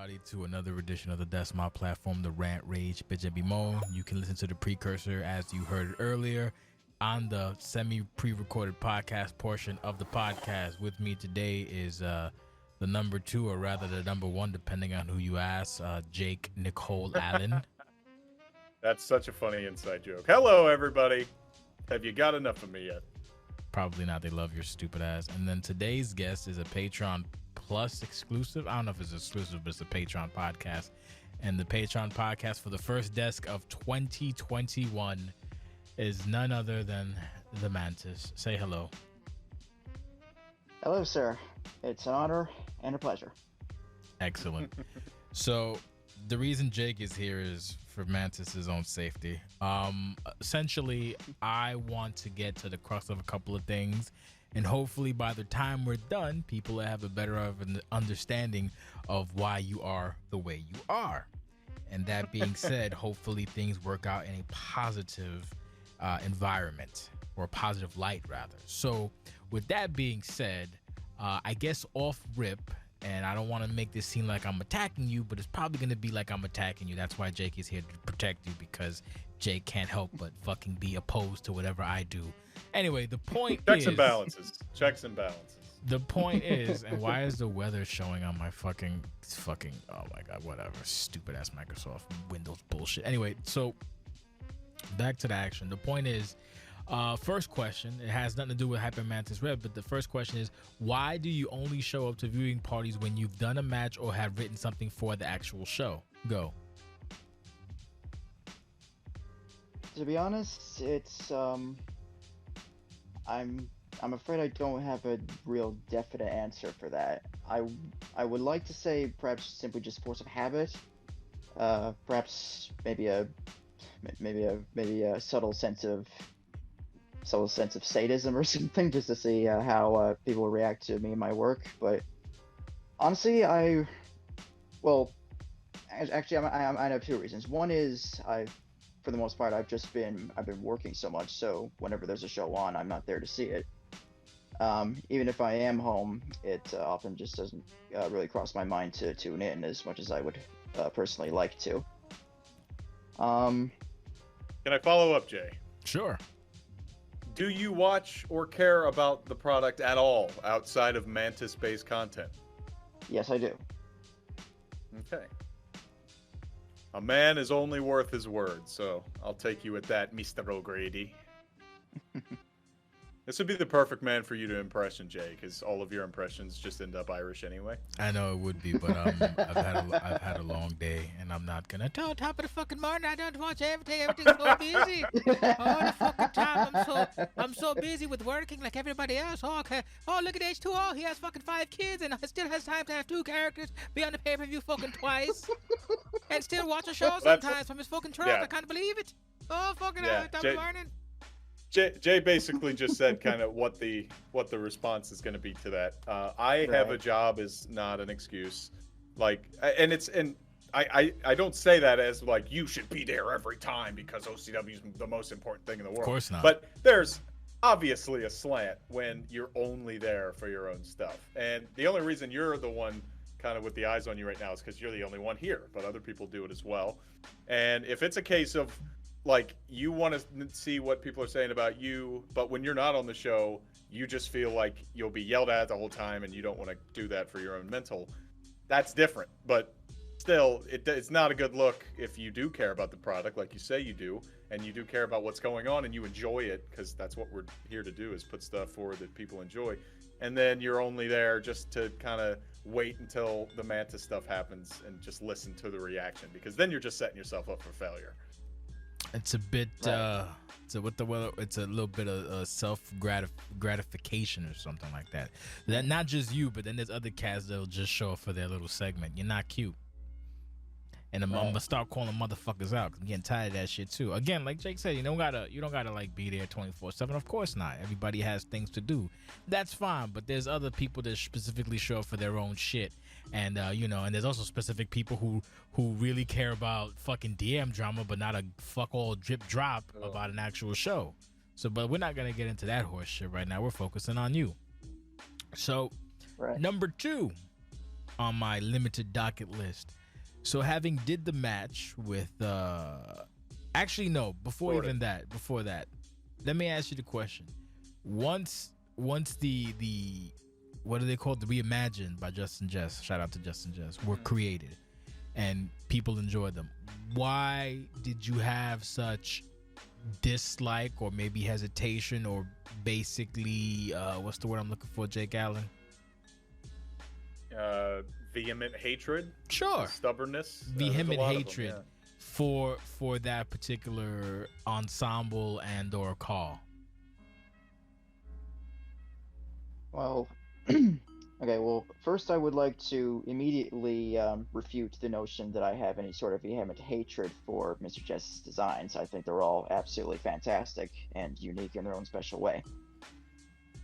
everybody, to another edition of the That's My Platform, the Rant, Rage, Bitch, and Be Moan. You can listen to the precursor, as you heard earlier, on the semi-pre-recorded podcast portion of the podcast. With me today is the number two, or rather the number one, depending on who you ask, Jake Nicole Allen. That's such a funny inside joke. Hello, everybody. Have you got enough of me yet? Probably not. They love your stupid ass. And then today's guest is a Patreon Plus exclusive. I don't know if it's exclusive, but it's a Patreon podcast. And the Patreon podcast for the first desk of 2021 is none other than the Mantis. Say hello. Hello, sir. It's an honor and a pleasure. Excellent. So the reason Jake is here is for Mantis's own safety. Essentially, I want to get to the crux of a couple of things, and hopefully by the time we're done, people will have a better understanding of why you are the way you are. And that being said, hopefully things work out in a positive environment, or a positive light rather. So with that being said, I guess off rip, and I don't want to make this seem like I'm attacking you, but it's probably going to be like I'm attacking you. That's why Jake is here to protect you, because Jake can't help but fucking be opposed to whatever I do. Anyway, the point is... Checks and balances. Checks and balances. The point is, and why is the weather showing on my fucking, oh my God, whatever. Stupid ass Microsoft Windows bullshit. Anyway, so back to the action. The point is, first question, it has nothing to do with Hyper Mantis Red, but the first question is, why do you only show up to viewing parties when you've done a match or have written something for the actual show? Go. To be honest, it's I'm afraid I don't have a real definite answer for that. I would like to say perhaps simply just force of habit. Perhaps maybe a subtle sense of sadism or something, just to see how people react to me and my work. But honestly, I have two reasons. One is for the most part, I've been working so much, so whenever there's a show on, I'm not there to see it. Even if I am home, it often just doesn't really cross my mind to tune in as much as I would personally like to. Can I follow up, Jay? Sure. Do you watch or care about the product at all outside of Mantis-based content? Yes, I do. Okay. A man is only worth his word, so I'll take you at that, Mr. O'Grady. This would be the perfect man for you to impression, Jay, because all of your impressions just end up Irish anyway. I know it would be, but I've had a long day, and I'm not gonna. Top of the fucking morning, I don't watch everything. Everything's so busy. All the fucking time, I'm so busy with working like everybody else. Oh, okay. Oh, look at H2O. Oh, he has fucking 5 kids, and still has time to have 2 characters be on the pay-per-view fucking twice, and still watch a show sometimes from his fucking truck. Yeah. I can't believe it. Oh, fucking top of the morning. Jay basically just said kind of what the response is going to be to that. I have a job is not an excuse, like, and I don't say that as like you should be there every time because OCW is the most important thing in the world. Of course not. But there's obviously a slant when you're only there for your own stuff, and the only reason you're the one kind of with the eyes on you right now is because you're the only one here, but other people do it as well. And if it's a case of like you want to see what people are saying about you, but when you're not on the show, you just feel like you'll be yelled at the whole time and you don't want to do that for your own mental, that's different. But still, it's not a good look if you do care about the product like you say you do, and you do care about what's going on and you enjoy it, because that's what we're here to do, is put stuff forward that people enjoy. And then you're only there just to kind of wait until the Mantis stuff happens and just listen to the reaction, because then you're just setting yourself up for failure. It's a bit, it's a little bit of self gratification or something like that. That not just you, but then there's other cats that'll just show up for their little segment. You're not cute. And I'm gonna start calling motherfuckers out, 'cause I'm getting tired of that shit too. Again, like Jake said, you don't gotta like be there 24/7. Of course not. Everybody has things to do. That's fine. But there's other people that specifically show up for their own shit, and and there's also specific people who really care about fucking DM drama, but not a fuck all drip drop about an actual show. So, but we're not gonna get into that horse shit right now. We're focusing on you. So, number 2. on my limited docket list. So having did the match with actually no, before that, let me ask you the question. Once the what are they called? The Reimagined by Justin Jess. Shout out to Justin Jess. Were created and people enjoyed them. Why did you have such dislike or maybe hesitation or basically what's the word I'm looking for, Jake Allen? Vehement hatred. Sure. Stubbornness. Vehement hatred for that particular ensemble and or call. Well, okay, well, first I would like to immediately refute the notion that I have any sort of vehement hatred for Mr. Jess's designs. I think they're all absolutely fantastic and unique in their own special way.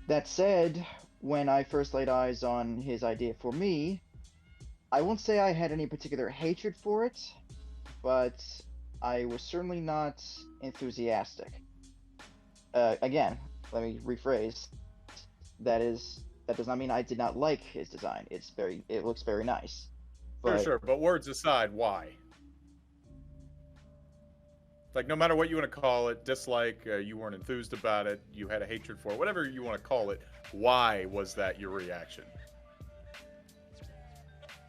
That said, when I first laid eyes on his idea for me, I won't say I had any particular hatred for it, but I was certainly not enthusiastic. Again, let me rephrase. That does not mean I did not like his design. It looks very nice. But, Sure. But words aside, why? Like, no matter what you want to call it, dislike, you weren't enthused about it, you had a hatred for it, whatever you want to call it, why was that your reaction?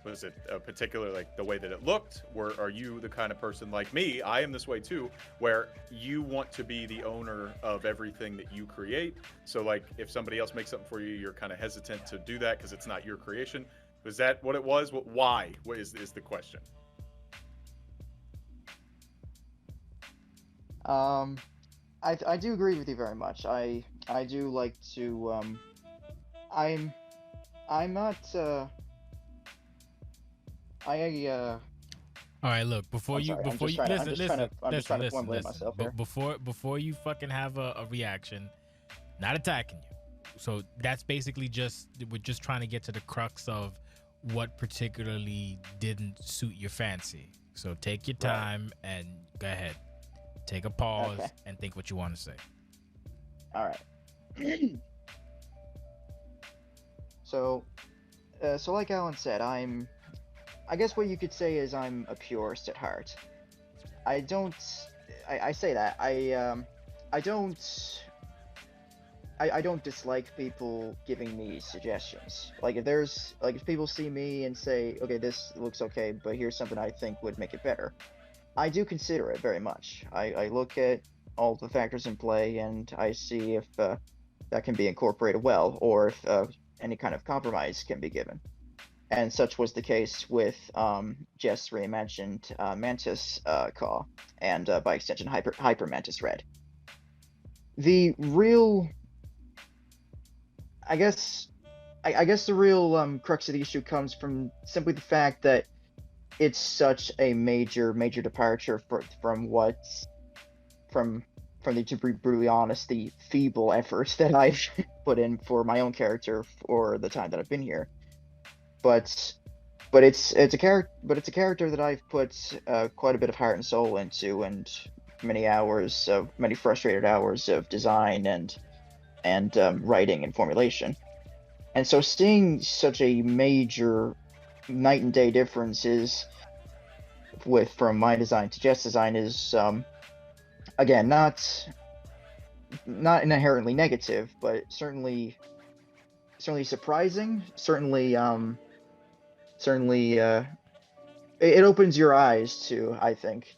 Was it a particular, like, the way that it looked? Are you the kind of person like me, I am this way too, where you want to be the owner of everything that you create? So, like, if somebody else makes something for you, you're kind of hesitant to do that because it's not your creation. Was that what it was? Why? What is the question? I do agree with you very much. I do like to I'm not all right, look, before you listen, before you fucking have a reaction, not attacking you. So that's basically we're just trying to get to the crux of what particularly didn't suit your fancy. So take your time and go ahead. Take a pause and think what you want to say. All right. So like Alan said, I guess what you could say is I'm a purist at heart. I say that. I don't dislike people giving me suggestions. Like if people see me and say, okay, this looks okay, but here's something I think would make it better, I do consider it very much. I look at all the factors in play and I see if that can be incorporated well, or if any kind of compromise can be given. And such was the case with Jess Reimagined Mantis Caw, and by extension Hyper Mantis Red. The real, I guess the real crux of the issue comes from simply the fact that it's such a major departure from to be brutally honest, the feeble efforts that I've put in for my own character for the time that I've been here. But it's a character that I've put quite a bit of heart and soul into, and many frustrated hours of design and writing and formulation. And so seeing such a major night and day differences from my design to Jess' design is again not inherently negative, but certainly surprising. It opens your eyes to, I think,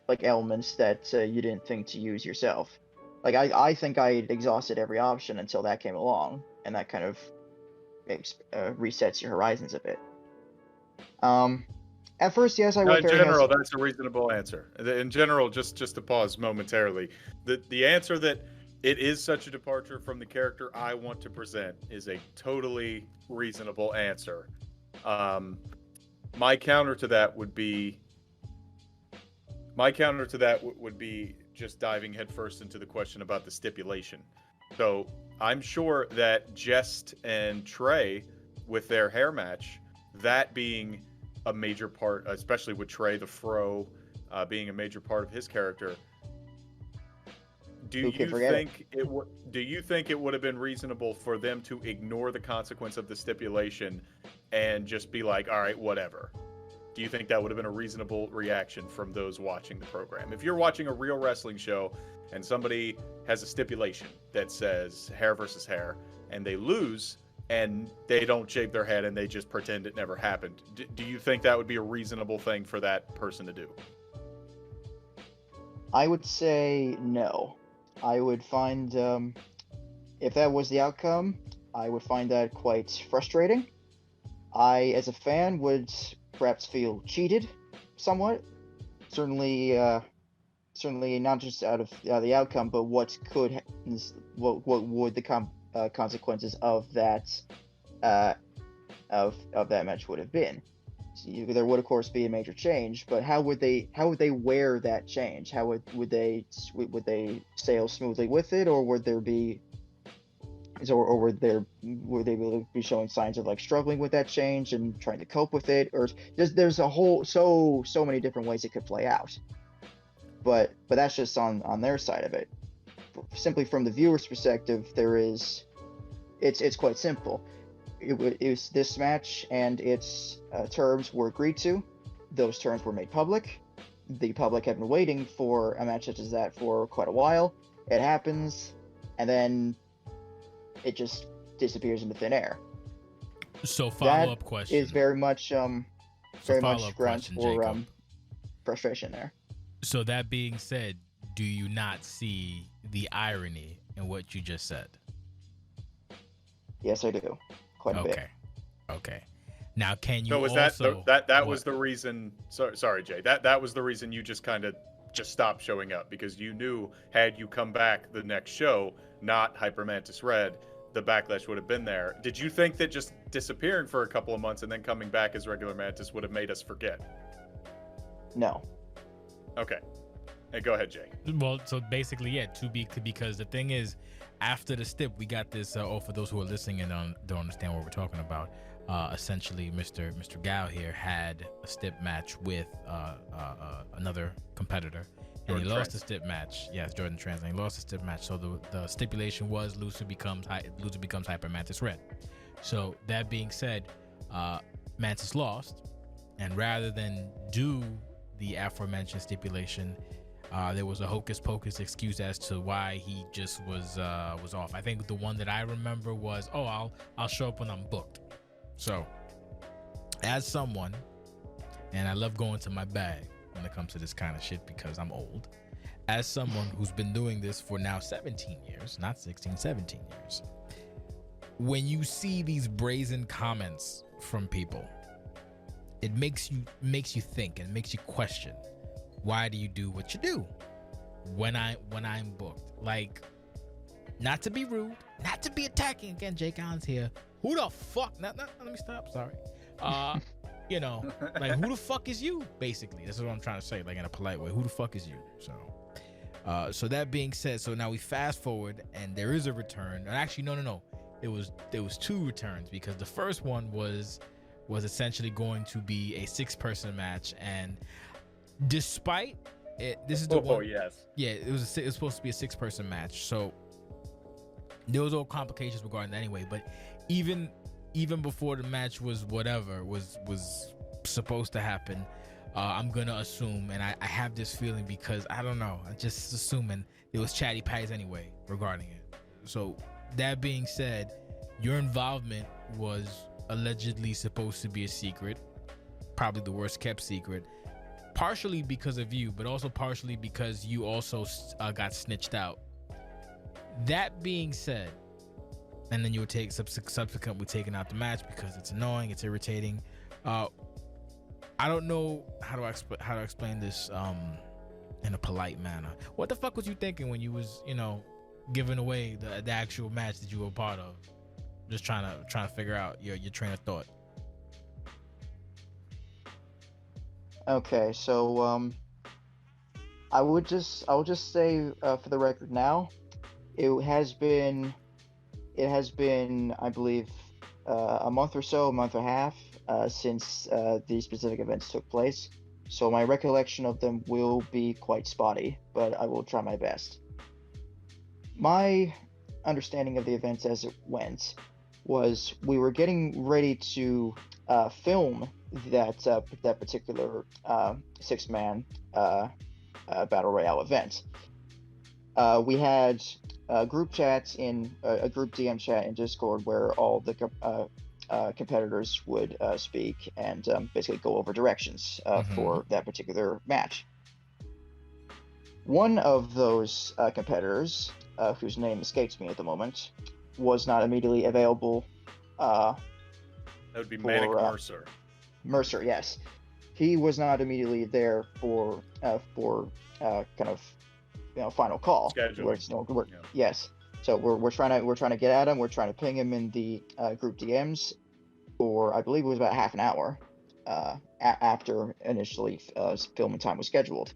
like elements that you didn't think to use yourself. Like I think I exhausted every option until that came along, and that kind of resets your horizons a bit. At first, yes, I went in general, that's a reasonable answer. In general, just to pause momentarily, the answer that it is such a departure from the character I want to present is a totally reasonable answer. My counter to that would be just diving headfirst into the question about the stipulation. So I'm sure that Jest and Trey, with their hair match, that being a major part, especially with Trey the Fro being a major part of his character, do you think it would have been reasonable for them to ignore the consequence of the stipulation and just be like, all right, whatever? Do you think that would have been a reasonable reaction from those watching the program? If you're watching a real wrestling show and somebody has a stipulation that says hair versus hair, and they lose and they don't shave their head and they just pretend it never happened, do you think that would be a reasonable thing for that person to do? I would say no. I would find, if that was the outcome, I would find that quite frustrating. I, as a fan, would perhaps feel cheated somewhat. Certainly not just out of the outcome, but what would the consequences of that of that match would have been. So there would of course be a major change, but how would they wear that change? How would they sail smoothly with it, or would there be would they be showing signs of like struggling with that change and trying to cope with it? Or there's a whole so many different ways it could play out. But that's just on their side of it. Simply from the viewer's perspective, it's quite simple. It was this match and its terms were agreed to. Those terms were made public. The public had been waiting for a match such as that for quite a while. It happens, and then it just disappears into thin air. So follow-up question is very much grounds for Jacob. Frustration there. So that being said, do you not see the irony in what you just said? Yes, I do. Quite a bit. Okay. Now, can you So was also... that was the reason? Sorry, Jay. That was the reason you just kind of stopped showing up, because you knew had you come back the next show, not Hyper Mantis Red, the backlash would have been there. Did you think that just disappearing for a couple of months and then coming back as regular Mantis would have made us forget? No. Okay. Hey, go ahead, Jay. Well, so basically, yeah, because the thing is, after the stip, we got this. For those who are listening and don't understand what we're talking about, essentially, Mr. Gao here had a stip match with another competitor, and he lost the stip match. Yes, Jordan Trans, and he lost the stip match. So the stipulation was loser becomes Hyper Mantis Red. So that being said, Mantis lost, and rather than do the aforementioned stipulation, there was a hocus pocus excuse as to why he just was off. I think the one that I remember was, I'll show up when I'm booked. So, as someone, and I love going to my bag when it comes to this kind of shit because I'm old, as someone who's been doing this for now 17 years, not 16, 17 years, when you see these brazen comments from people, it makes you think and makes you question, why do you do what you do when I'm booked? Like, not to be rude, not to be attacking. Again, Jake Allen's here. Who the fuck? Let me stop. Sorry. Like, who the fuck is you? Basically, that's what I'm trying to say. Like, in a polite way, who the fuck is you? So that being said, so now we fast forward, and there is a return. And actually, no. There was two returns, because the first one was essentially going to be a 6-person match, and despite it, this is the one. Oh yes. Yeah, it was supposed to be a 6-person match. So there was all complications regarding that anyway. But even before the match was supposed to happen, I'm gonna assume, and I have this feeling because I don't know, I'm just assuming there was chatty patties anyway regarding it. So that being said, your involvement was allegedly supposed to be a secret, probably the worst kept secret, partially because of you, but also partially because you also got snitched out. That being said, and then you would subsequently taken out the match because it's annoying, it's irritating. I don't know how to explain this in a polite manner. What the fuck was you thinking when you was giving away the actual match that you were a part of? Just trying to figure out your train of thought. Okay, so I will just say for the record now, it has been I believe a month and a half since these specific events took place. So my recollection of them will be quite spotty, but I will try my best. My understanding of the events as it went was we were getting ready to film that particular 6-man battle royale event. We had group chats in a group DM chat in Discord where all the competitors would speak and basically go over directions for that particular match. One of those competitors, whose name escapes me at the moment, was not immediately available. That would be Manic Mercer. Mercer, yes. He was not immediately there for kind of final call. Scheduling. Yes. So we're trying to get at him. We're trying to ping him in the group DMs for, I believe it was about half an hour after initially filming time was scheduled,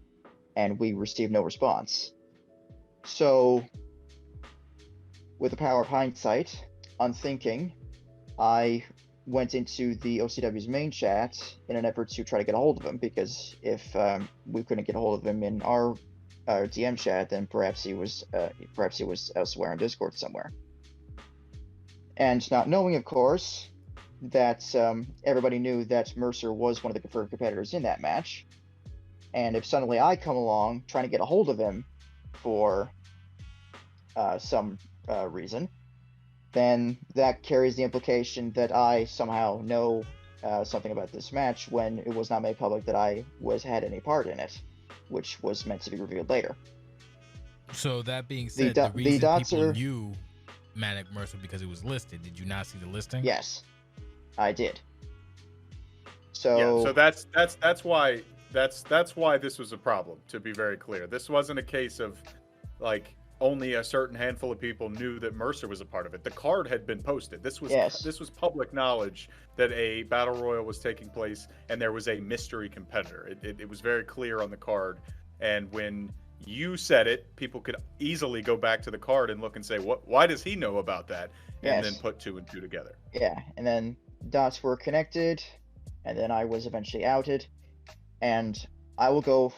and we received no response. So, with the power of hindsight, unthinking, I went into the OCW's main chat in an effort to try to get a hold of him, because if we couldn't get a hold of him in our DM chat, then perhaps he was elsewhere on Discord somewhere. And not knowing, of course, that everybody knew that Mercer was one of the confirmed competitors in that match, and if suddenly I come along trying to get a hold of him for some reason, then that carries the implication that I somehow know something about this match when it was not made public that I had any part in it, which was meant to be revealed later. So that being said, the reason people knew Manic Mercer because it was listed. Did you not see the listing? Yes, I did. So yeah, so that's why this was a problem. To be very clear, this wasn't a case of like only a certain handful of people knew that Mercer was a part of it. The card had been posted. This was public knowledge that a battle royal was taking place, and there was a mystery competitor. It was very clear on the card, and when you said it, people could easily go back to the card and look and say, why does he know about that? And then put 2 and 2 together. Yeah, and then dots were connected, and then I was eventually outed. And I will go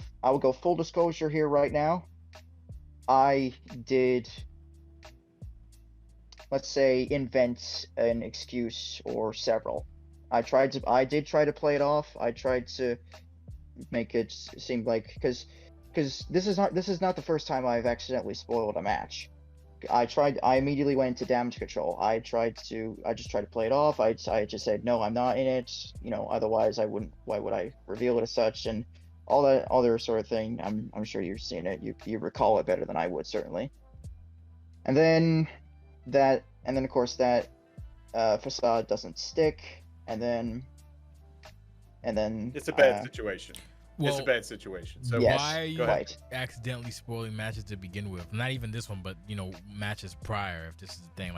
full disclosure here right now. I did, let's say, invent an excuse or several. I did try to play it off. I tried to make it seem like, because this is not the first time I've accidentally spoiled a match. I immediately went into damage control. I just tried to play it off. I just said, no, I'm not in it. Otherwise why would I reveal it as such? And all that other sort of thing. I'm sure you've seen it. You recall it better than I would, certainly. And then of course that facade doesn't stick. And then it's a bad situation. Well, it's a bad situation. So yes, why are you accidentally spoiling matches to begin with? Not even this one, but matches prior. If this is the thing,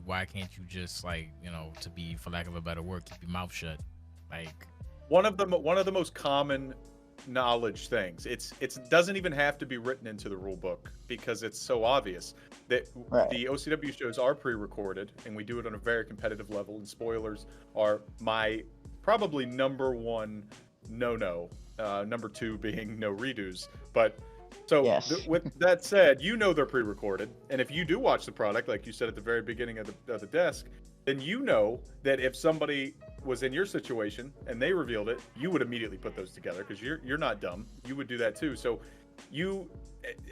why can't you just to be, for lack of a better word, keep your mouth shut? Like one of the most common knowledge things. It doesn't even have to be written into the rule book because it's so obvious that the OCW shows are pre-recorded, and we do it on a very competitive level. And spoilers are my probably number one no. Number 2 being no redos. But so with that said, they're pre-recorded, and if you do watch the product, like you said at the very beginning of the desk, then you know that if somebody was in your situation and they revealed it, you would immediately put those together because you're not dumb. You would do that too. So you,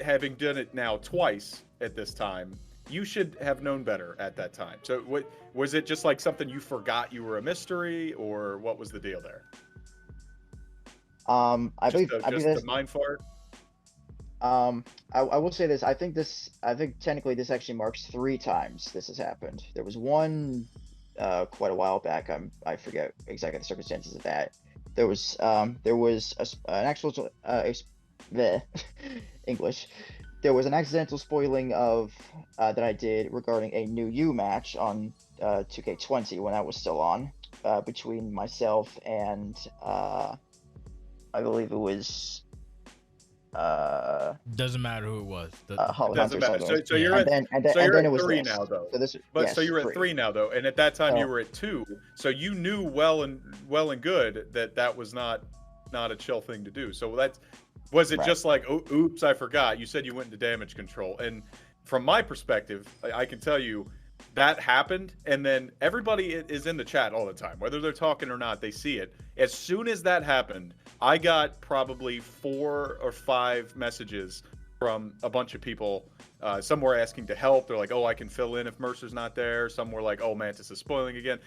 having done it now twice at this time, you should have known better at that time. So was it just like something you forgot you were a mystery, or what was the deal there? I believe a mind fart. I will say this. I think technically this actually marks 3 times this has happened. There was one quite a while back. I forget exactly the circumstances of that. There was an actual English. There was an accidental spoiling of that I did regarding a new U match on 2K20 when I was still on, between myself and I believe it was. Doesn't matter who it was. Doesn't matter. So you're at 3 now, though. So you're at 3 now, though, and at that time you were at 2. So you knew well and good that was not a chill thing to do. So was it just like, oh, oops, I forgot? You said you went into damage control, and from my perspective, I can tell you, that happened, and then everybody is in the chat all the time, whether they're talking or not. They see it. As soon as that happened, I got probably 4 or 5 messages from a bunch of people. Some were asking to help. They're like, "Oh, I can fill in if Mercer's not there." Some were like, "Oh, Mantis is spoiling again."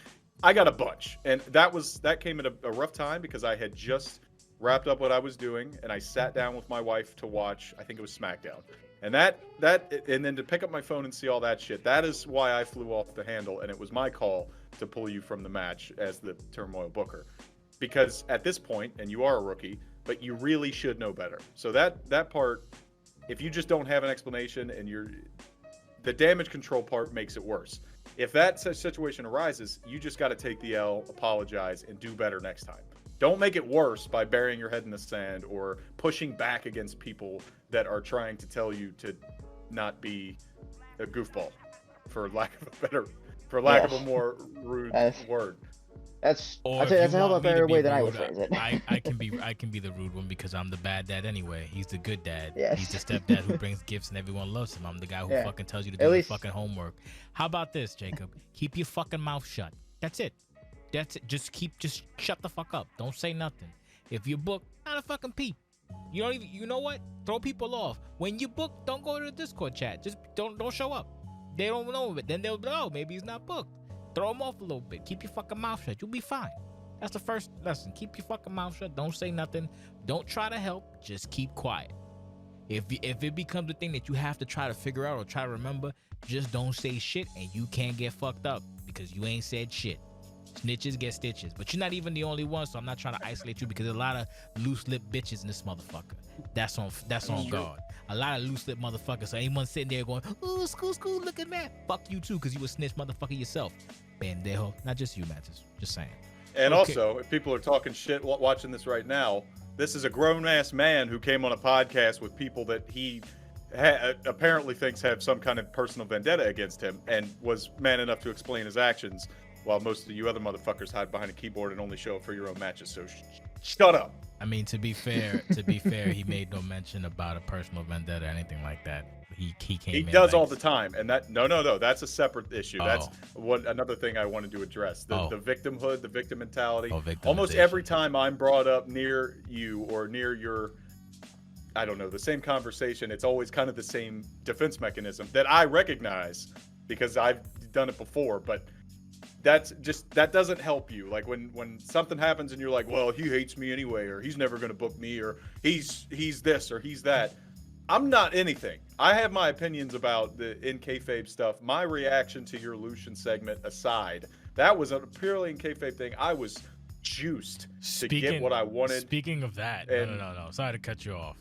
I got a bunch, and that came at a rough time because I had just wrapped up what I was doing, and I sat down with my wife to watch. I think it was SmackDown. And and then to pick up my phone and see all that shit, that is why I flew off the handle, and it was my call to pull you from the match as the Turmoil booker. Because at this point, and you are a rookie, but you really should know better. So that part, if you just don't have an explanation and the damage control part makes it worse. If that situation arises, you just got to take the L, apologize, and do better next time. Don't make it worse by burying your head in the sand or pushing back against people that are trying to tell you to not be a goofball, for lack of a more rude word. That's a hell of a better way than I would phrase it. I can be the rude one because I'm the bad dad anyway. He's the good dad. Yes. He's the stepdad who brings gifts and everyone loves him. I'm the guy who fucking tells you to do your fucking homework. How about this, Jacob? Keep your fucking mouth shut. That's it. That's it. Just shut the fuck up. Don't say nothing. If you book, not a fucking peep. You know what? Throw people off. When you book, don't go to the Discord chat. Just don't show up. They don't know it. Then they'll be, oh, maybe he's not booked. Throw him off a little bit. Keep your fucking mouth shut. You'll be fine. That's the first lesson. Keep your fucking mouth shut. Don't say nothing. Don't try to help. Just keep quiet. If it becomes a thing that you have to try to figure out or try to remember, just don't say shit and you can't get fucked up because you ain't said shit. Snitches get stitches. But you're not even the only one, so I'm not trying to isolate you because there's a lot of loose-lipped bitches in this motherfucker. That's on God. A lot of loose-lipped motherfuckers. So anyone sitting there going, "Ooh, school, look at that." Fuck you too, because you a snitch motherfucker yourself. Pendejo. Not just you, Mantis. Just saying. And also, if people are talking shit watching this right now, this is a grown-ass man who came on a podcast with people that he apparently thinks have some kind of personal vendetta against him and was man enough to explain his actions, while most of you other motherfuckers hide behind a keyboard and only show up for your own matches. So shut up. I mean, to be fair, he made no mention about a personal vendetta or anything like that. He came. He does all the time, and that no, that's a separate issue. That's another thing I wanted to address. The victimhood, the victim mentality. Almost every time I'm brought up near you or near your, I don't know, the same conversation, it's always kind of the same defense mechanism that I recognize because I've done it before, but that doesn't help you. Like when something happens and you're like, well, he hates me anyway, or he's never going to book me, or he's this or he's that. I'm not anything. I have my opinions about the in kayfabe stuff. My reaction to your Lucian segment aside, that was a purely in kayfabe thing. I was juiced to get what I wanted. Speaking of that, no. Sorry to cut you off,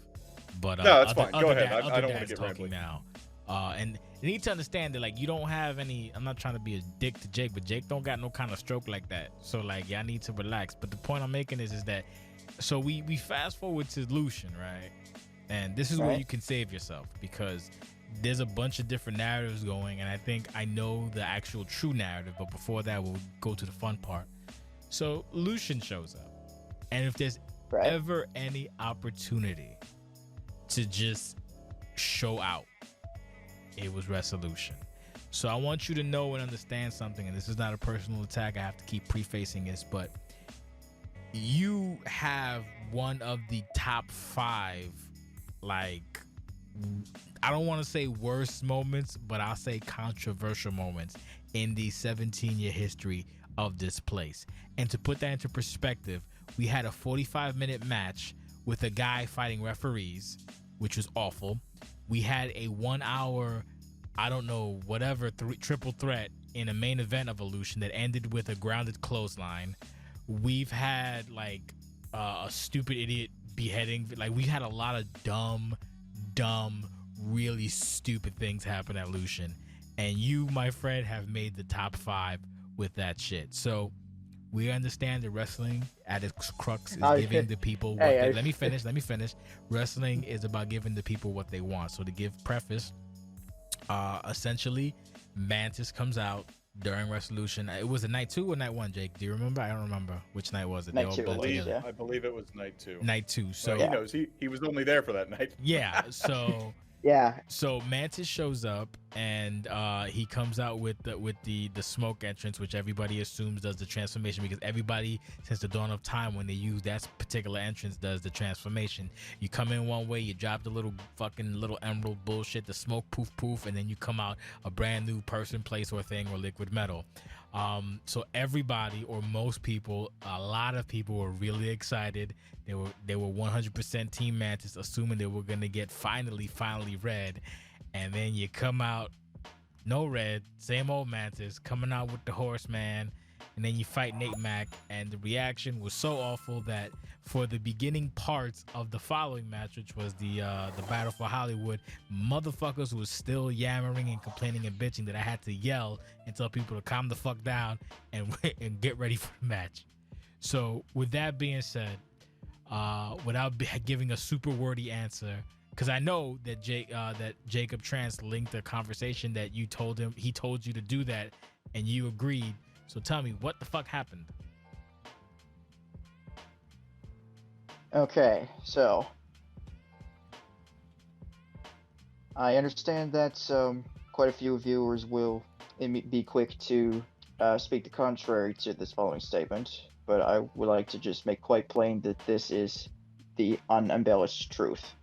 but no, that's fine. Go ahead. I don't want to get rambling now. And you need to understand that, like, you don't have any. I'm not trying to be a dick to Jake, but Jake don't got no kind of stroke like that. So, like, y'all need to relax. But the point I'm making is that, so we fast forward to Lucian, right? And this is where you can save yourself because there's a bunch of different narratives going, and I think I know the actual true narrative. But before that, we'll go to the fun part. So Lucian shows up, and if there's ever any opportunity to just show out, it was Resolution. So I want you to know and understand something, and this is not a personal attack. I have to keep prefacing this, but you have one of the top 5, like, I don't want to say worst moments, but I'll say controversial moments in the 17-year history of this place. And to put that into perspective, we had a 45-minute match with a guy fighting referees, which was awful. We had a 1 hour, I don't know, whatever, triple threat in a main event of Evolution that ended with a grounded clothesline. We've had, like, a stupid idiot beheading. Like, we had a lot of dumb, really stupid things happen at Lucian. And you, my friend, have made the top 5 with that shit. So we understand that wrestling at its crux is giving the people what let me finish. Wrestling is about giving the people what they want. So to give preface, essentially Mantis comes out during Resolution. It was a night 2 or night 1, Jake? Do you remember? I don't remember which night was it. Night 2, I believe it was night 2. Night 2. So he knows he was only there for that night. Yeah. So yeah. So Mantis shows up and he comes out with the smoke entrance, which everybody assumes does the transformation, because everybody since the dawn of time, when they use that particular entrance, does the transformation. You come in one way, you drop the little emerald bullshit, the smoke poof poof, and then you come out a brand new person, place, or thing, or liquid metal. So everybody, or most people, a lot of people were really excited. They were 100% Team Mantis, assuming they were gonna get finally red. And then you come out, no red, same old Mantis, coming out with the Horseman, and then you fight Nate Mac, and the reaction was so awful that for the beginning parts of the following match, which was the Battle for Hollywood, motherfuckers was still yammering and complaining and bitching that I had to yell and tell people to calm the fuck down and get ready for the match. So with that being said, without giving a super wordy answer, because I know that Jacob Trance linked a conversation that he told you to do that, and you agreed. So tell me, what the fuck happened? Okay, so I understand that quite a few viewers will be quick to speak the contrary to this following statement, but I would like to just make quite plain that this is the unembellished truth.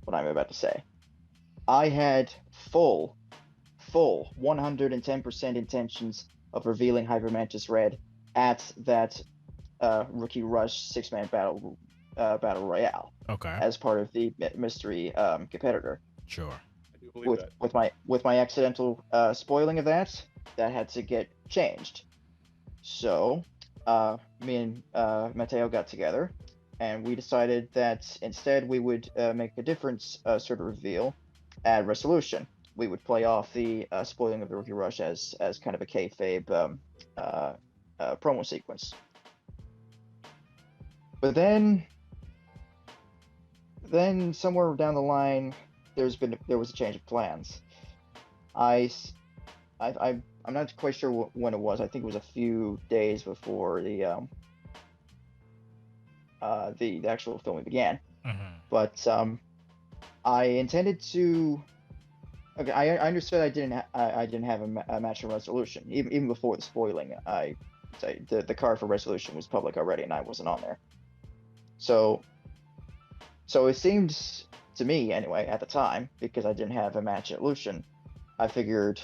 What I'm about to say. I had full 110% intentions of revealing Hyper Mantis Red at that Rookie Rush 6-man battle royale. Okay. As part of the mystery competitor. Sure. I do believe that. With my accidental spoiling of that had to get changed. So me and Matteo got together, and we decided that instead we would make a different sort of reveal at Resolution. We would play off the spoiling of the Rookie Rush as kind of a kayfabe promo sequence. But then somewhere down the line, there was a change of plans. I'm not quite sure when it was. I think it was a few days before the actual filming began. Mm-hmm. But I intended to. Okay, I understood I didn't have a match in Resolution even before the spoiling. The card for Resolution was public already, and I wasn't on there. So it seemed to me anyway at the time, because I didn't have a match at Lucian, I figured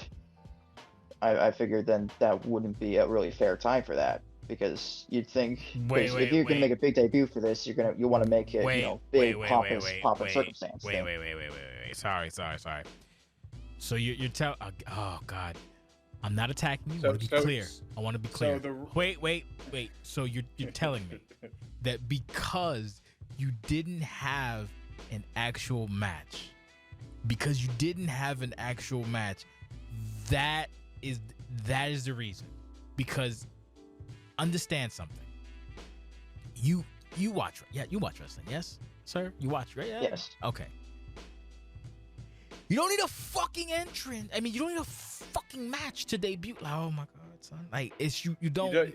then that wouldn't be a really fair time for that, because you'd think if you're gonna make a big debut for this, you want to make it big pompous circumstance. Wait. Sorry. So you're telling? Oh God, I'm not attacking you. I want to be clear. I want to be clear. Wait. So you're telling me that because you didn't have an actual match, that is the reason. Because understand something. You watch wrestling, yes, sir? You watch, right? Yeah? Yes. Okay. You don't need a fucking entrance. I mean, you don't need a fucking match to debut. Like, oh my God, son. Like, it's you don't.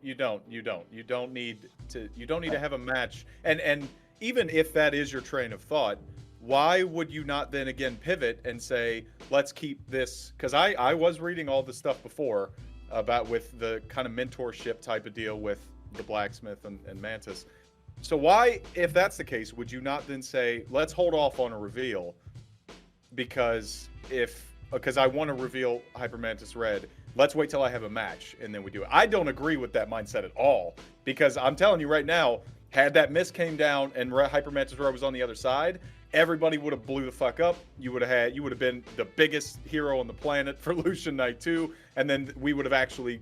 You don't need to have a match. And even if that is your train of thought, why would you not then again pivot and say, let's keep this? Because I was reading all the stuff before about with the kind of mentorship type of deal with the Blacksmith and Mantis. So why, if that's the case, would you not then say, let's hold off on a reveal? Because I want to reveal Hyper Mantis Red, let's wait till I have a match and then we do it. I don't agree with that mindset at all, because I'm telling you right now, had that mist came down and Hyper Mantis Red was on the other side, everybody would have blew the fuck up. You would have been the biggest hero on the planet for Lucian Night 2, and then we would have actually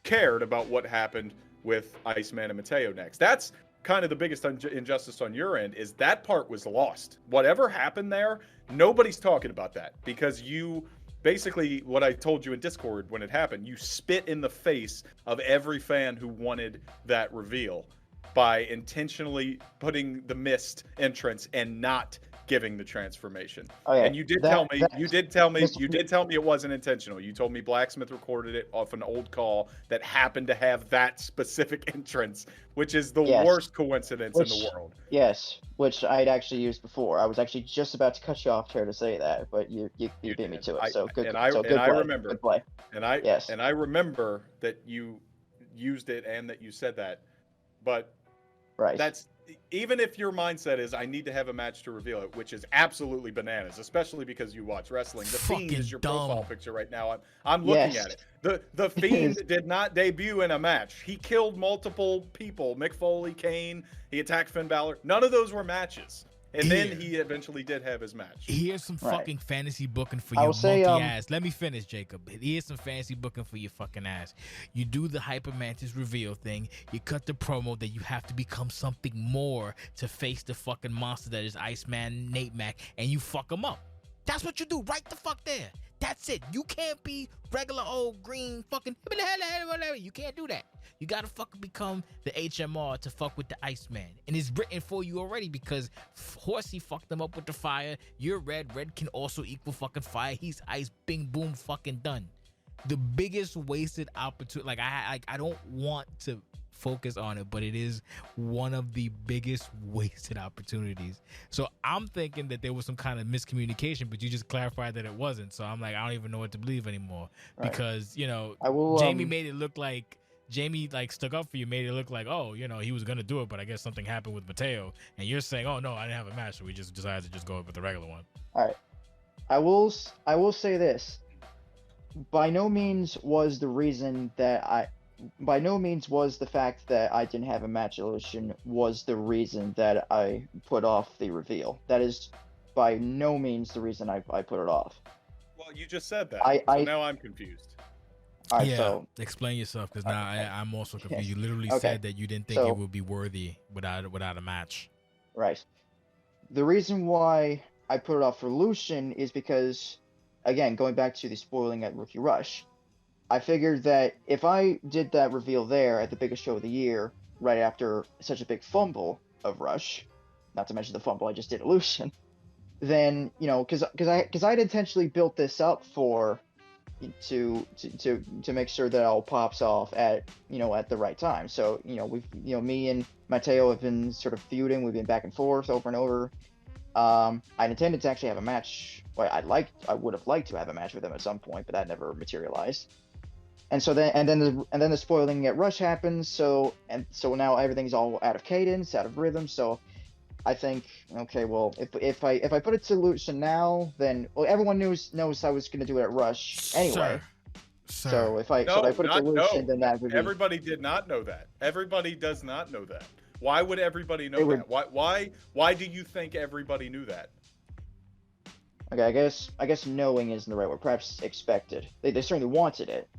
cared about what happened with Iceman and Mateo next. That's kind of the biggest injustice on your end, is that part was lost. Whatever happened there, nobody's talking about that, because you basically, what I told you in Discord when it happened, you spit in the face of every fan who wanted that reveal by intentionally putting the mist entrance and not giving the transformation. Oh, yeah. And you did tell me Mr. you did tell me it wasn't intentional. You told me Blacksmith recorded it off an old call that happened to have that specific entrance, which is the Yes. worst coincidence in the world. Yes, which I'd actually used before. I was actually just about to cut you off here to say that, but you beat me to it. So good. I play. remember. Good play. And I Yes. and I remember that you used it and that you said that. But Right. that's even if your mindset is I need to have a match to reveal it, which is absolutely bananas, especially because you watch wrestling. The Fiend Fucking is your dumb. profile picture right now. I'm looking Yes. at it. The Fiend did not debut in a match. He killed multiple people. Mick Foley, Kane. He attacked Finn Balor. None of those were matches. And then Here. he eventually did have his match. Here's some Right. fucking fantasy booking for I your will say, monkey ass. Let me finish, Jacob. Here's some fantasy booking for your fucking ass. You do the Hyper Mantis reveal thing. You cut the promo that you have to become something more to face the fucking monster that is Iceman Nate Mac, and you fuck him up. That's what you do right the fuck there. That's it. You can't be regular old green fucking whatever. You can't do that. You gotta fucking become the HMR to fuck with the Iceman. And it's written for you already because Horsey fucked them up with the fire. You're red. Red can also equal fucking fire. He's ice. Bing, boom, fucking done. The biggest wasted opportunity. Like I don't want to focus on it, but it is one of the biggest wasted opportunities. So I'm thinking that there was some kind of miscommunication, but you just clarified that it wasn't. So I'm like, I don't even know what to believe anymore. Right. Because, you know, I will. Jamie made it look like Jamie like stuck up for you, made it look like, oh, you know, he was gonna do it, but I guess something happened with Mateo, and you're saying, oh no, I didn't have a match, so we just decided to just go with the regular one. All right. I will say this. By no means was the reason that by no means was the fact that I didn't have a match illusion was the reason that I put off the reveal. That is by no means the reason I put it off. Well, you just said that. So now I'm confused. All right, Yeah, so explain yourself, because now I'm also confused. Yes. You literally Okay. said that you didn't think So- it would be worthy without a match. right. The reason why I put it off for Lucian is because, again, going back to the spoiling at Rookie Rush, I figured that if I did that reveal there at the biggest show of the year, right after such a big fumble of Rush, not to mention the fumble I just did at Lucian, then, you know, because I'd intentionally built this up to make sure that it all pops off at the right time. So me and Mateo have been sort of feuding. We've been back and forth over and over. I intended to actually have a match. Well, I would have liked to have a match with him at some point, but that never materialized. And so then the spoiling at Rush happens. So now everything's all out of cadence, out of rhythm. So I think, okay, well, if I put it to Lucian now, then everyone knows I was going to do it at Rush anyway. Sir. So if I put it to Lucian, then that would be... Everybody did not know that. Everybody does not know that. Why would everybody know that? Why do you think everybody knew that? Okay, I guess knowing isn't the right word. Perhaps expected. They certainly wanted it,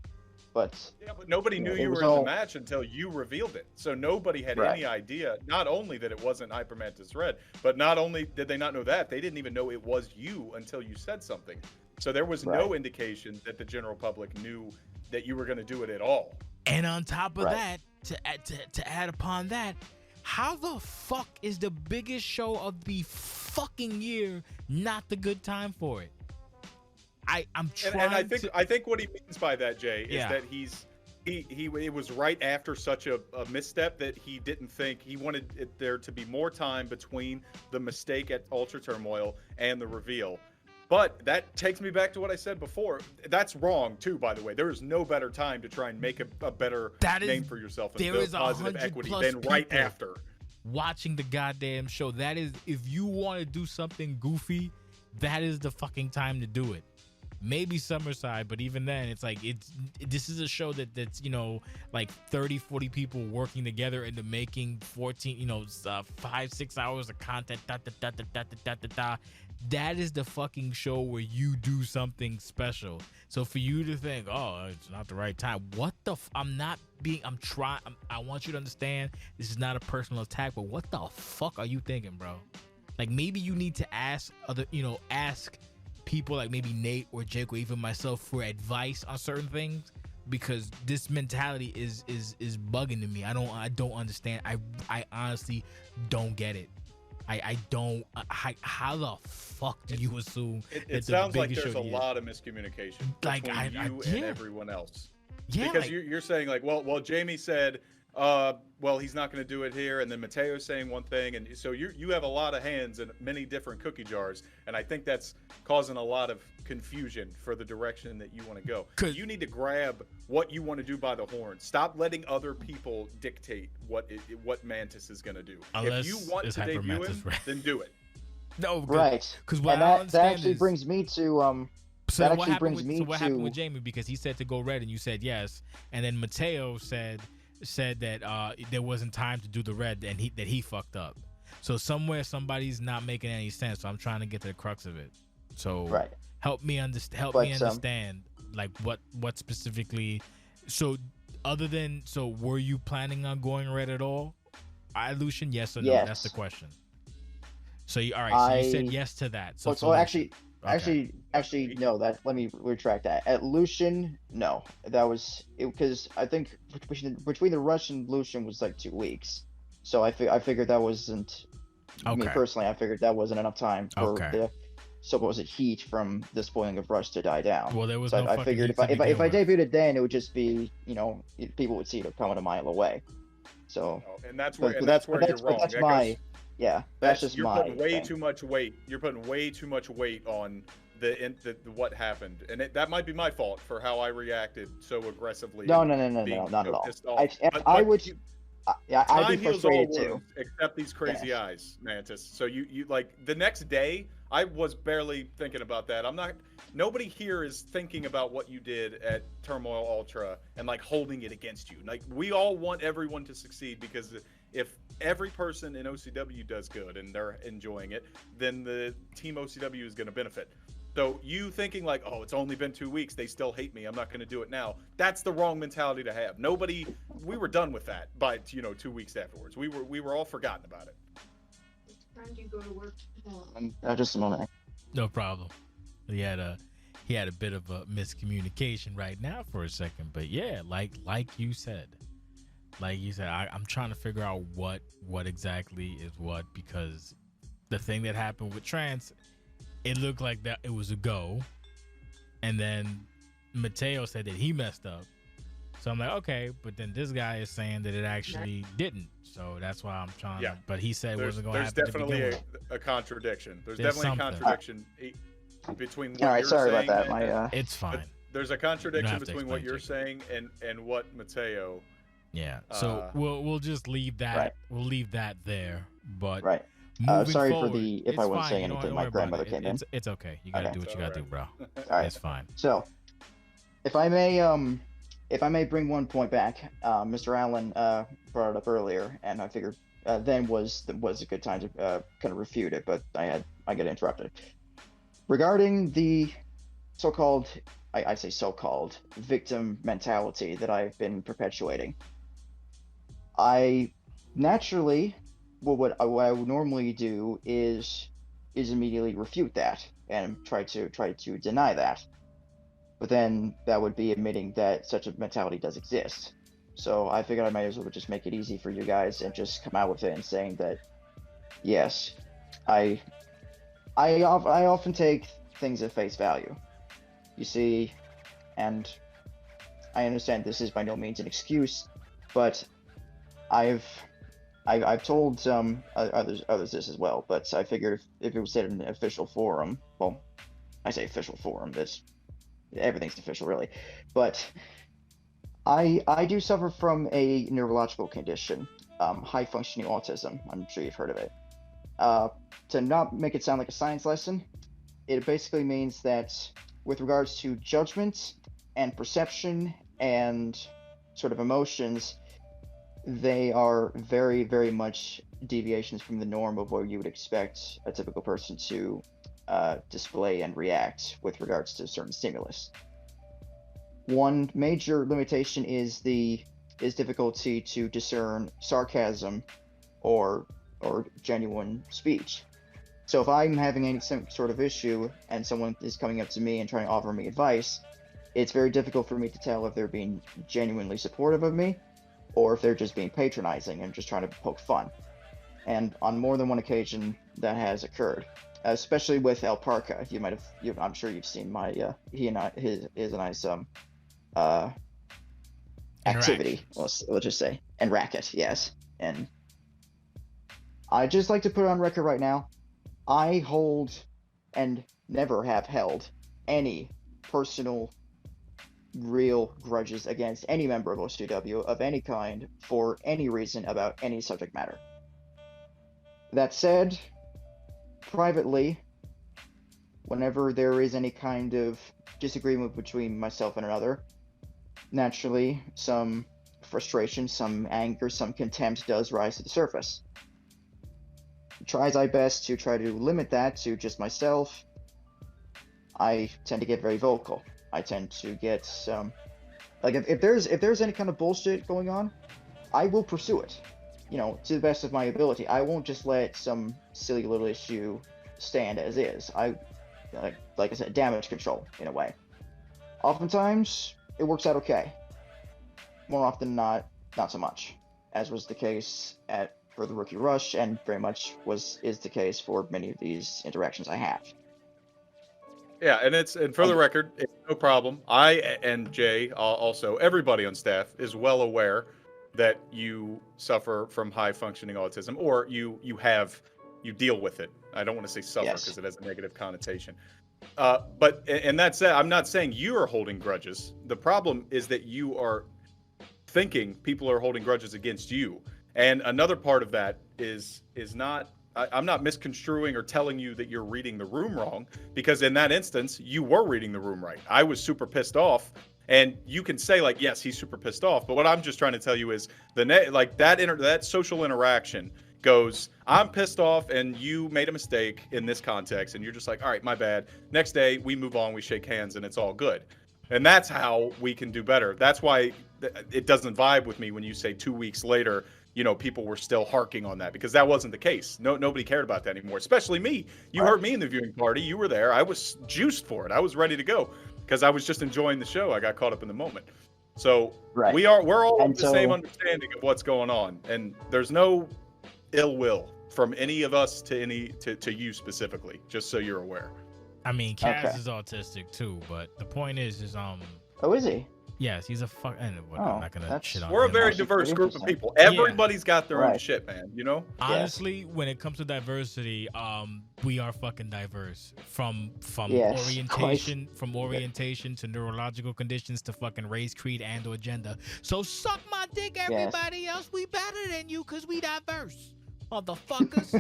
but nobody knew you were in the match until you revealed it. So nobody had Right. any idea. Not only that it wasn't Hyper Mantis Red, but not only did they not know that, they didn't even know it was you until you said something. So there was no indication that the general public knew that you were going to do it at all. And on top of Right. that, to add upon that, how the fuck is the biggest show of the fucking year not the good time for it? I'm trying and I think what he means by that, Jay, is Yeah. that it was right after such a misstep that he didn't think he wanted there to be more time between the mistake at Ultra Turmoil and the reveal. But that takes me back to what I said before. That's wrong too, by the way. There is no better time to try and make a better name for yourself and build positive equity than right after watching the goddamn show. That is, if you want to do something goofy, that is the fucking time to do it. Maybe Summerside, but even then, it's like this is a show that's like 30-40 people working together into making 14 5-6 hours of content. That is the fucking show where you do something special. So for you to think, oh, it's not the right time, what the I want you to understand this is not a personal attack, but what the fuck are you thinking, bro? Like, maybe you need to ask ask people like maybe Nate or Jake or even myself for advice on certain things, because this mentality is bugging to me. I don't understand. I honestly don't get it. I don't. How the fuck do you assume? It sounds like there's a lot of miscommunication Like, between you and everyone else. Yeah, because you're saying like, well, Jamie said, well, he's not going to do it here, and then Mateo's saying one thing, and so you have a lot of hands in many different cookie jars, and I think that's causing a lot of confusion for the direction that you want to go. You need to grab what you want to do by the horn. Stop letting other people dictate what Mantis is going to do. If you want to debut him, then do it. No, right? Because that actually brings me to So what happened with Jamie? Because he said to go red and you said yes, and then Mateo said that there wasn't time to do the red and he fucked up. So somewhere somebody's not making any sense. So I'm trying to get to the crux of it. So help me understand like what specifically. So were you planning on going red at all? Lucian, yes or no? Yes. That's the question. So you said yes to that. So actually, no. Let me retract that. At Lucian, no. That was because I think between the Rush and Lucian was like 2 weeks. So I figured that wasn't. Okay. Me personally, I figured that wasn't enough time for the supposed heat from the spoiling of Rush to die down. Well, there was so no I figured if I debuted it then, it would just be, people would see it coming a mile away. So and that's where you're wrong. That's my. Yeah, that's just you're my. Putting way too much weight. You're putting way too much weight on the what happened, and that might be my fault for how I reacted so aggressively. No, not at all. I'd be frustrated too. Except these crazy eyes, Mantis. So you like the next day, I was barely thinking about that. Nobody here is thinking about what you did at Turmoil Ultra and like holding it against you. Like we all want everyone to succeed because if every person in OCW does good and they're enjoying it, then the team OCW is going to benefit. So you thinking like, oh, it's only been 2 weeks, they still hate me, I'm not going to do it now. That's the wrong mentality to have. We were done with that by 2 weeks afterwards. We were all forgotten about it. Time do you go to work? Just a moment. No problem. He had a bit of a miscommunication right now for a second, but yeah, like you said, I'm trying to figure out what exactly is what, because the thing that happened with Trance, it looked like that it was a go, and then Mateo said that he messed up. So I'm like, okay, but then this guy is saying that it actually didn't. So that's why I'm trying to. But he said it wasn't going to happen. There's definitely a contradiction. There's definitely a contradiction between what you're saying. About that. It's fine. There's a contradiction between what you're saying and what Mateo. Yeah. So we'll just leave that. Right. We'll leave that there. But sorry forward, for if I wasn't saying anything. My grandmother came in. It's okay. You gotta do what you gotta do, bro. All right. It's fine. So, if I may bring one point back, Mr. Allen brought it up earlier, and I figured then was a good time to kind of refute it, but I got interrupted. Regarding the so-called, I say so-called victim mentality that I've been perpetuating, I naturally, what I would normally do is immediately refute that and try to deny that. But then that would be admitting that such a mentality does exist. So I figured I might as well just make it easy for you guys and just come out with it and saying that, yes, I often take things at face value. You see, and I understand this is by no means an excuse, but I've told others this as well. But I figured if it was said in an official forum, well, I say official forum, everything's official really, but I do suffer from a neurological condition, high functioning autism. I'm sure you've heard of it. To not make it sound like a science lesson, it basically means that with regards to judgment and perception and sort of emotions, they are very, very much deviations from the norm of what you would expect a typical person to display and react with regards to certain stimulus. One major limitation is difficulty to discern sarcasm or genuine speech. So if I'm having some sort of issue and someone is coming up to me and trying to offer me advice, it's very difficult for me to tell if they're being genuinely supportive of me or if they're just being patronizing and just trying to poke fun. and on more than one occasion that has occurred, especially with El Parca. I'm sure you've seen my his and I's activity. Let's just say, and racket, yes. And I just like to put it on record right now. I hold and never have held any personal, real grudges against any member of OCW of any kind for any reason about any subject matter. That said, privately, whenever there is any kind of disagreement between myself and another, naturally, some frustration, some anger, some contempt does rise to the surface. Tries my best to try to limit that to just myself. I tend to get very vocal. I tend to get like if there's any kind of bullshit going on, I will pursue it, to the best of my ability. I won't just let some silly little issue stand as is. I like I said, damage control in a way. Oftentimes it works out okay. More often than not so much, as was the case for the Rookie Rush, and very much is the case for many of these interactions I have. Yeah, and for the record, it's no problem. I and Jay, also everybody on staff, is well aware that you suffer from high functioning autism, or you deal with it. I don't want to say suffer because it has a negative connotation. But that said, I'm not saying you are holding grudges. The problem is that you are thinking people are holding grudges against you. And another part of that is not, I'm not misconstruing or telling you that you're reading the room wrong, because in that instance, you were reading the room right. I was super pissed off, and you can say like, yes, he's super pissed off. But what I'm just trying to tell you is that social interaction goes, I'm pissed off and you made a mistake in this context. And you're just like, all right, my bad. Next day we move on, we shake hands, and it's all good. And that's how we can do better. That's why it doesn't vibe with me when you say 2 weeks later, people were still harking on that, because that wasn't the case. Nobody cared about that anymore, especially me. You heard me in the viewing party. You were there. I was juiced for it. I was ready to go because I was just enjoying the show. I got caught up in the moment. So we're all of the same understanding of what's going on, and there's no ill will from any of us to you specifically, just so you're aware. I mean, Kaz is autistic too, but the point is Oh, is he? Yes, he's a fuck. I'm not gonna shit on him. We're a very diverse group of people. Everybody's got their own shit, man. Honestly, when it comes to diversity, we are fucking diverse. From orientation, to neurological conditions to fucking race, creed, and/or gender. So suck my dick, everybody else. We better than you because we diverse, motherfuckers.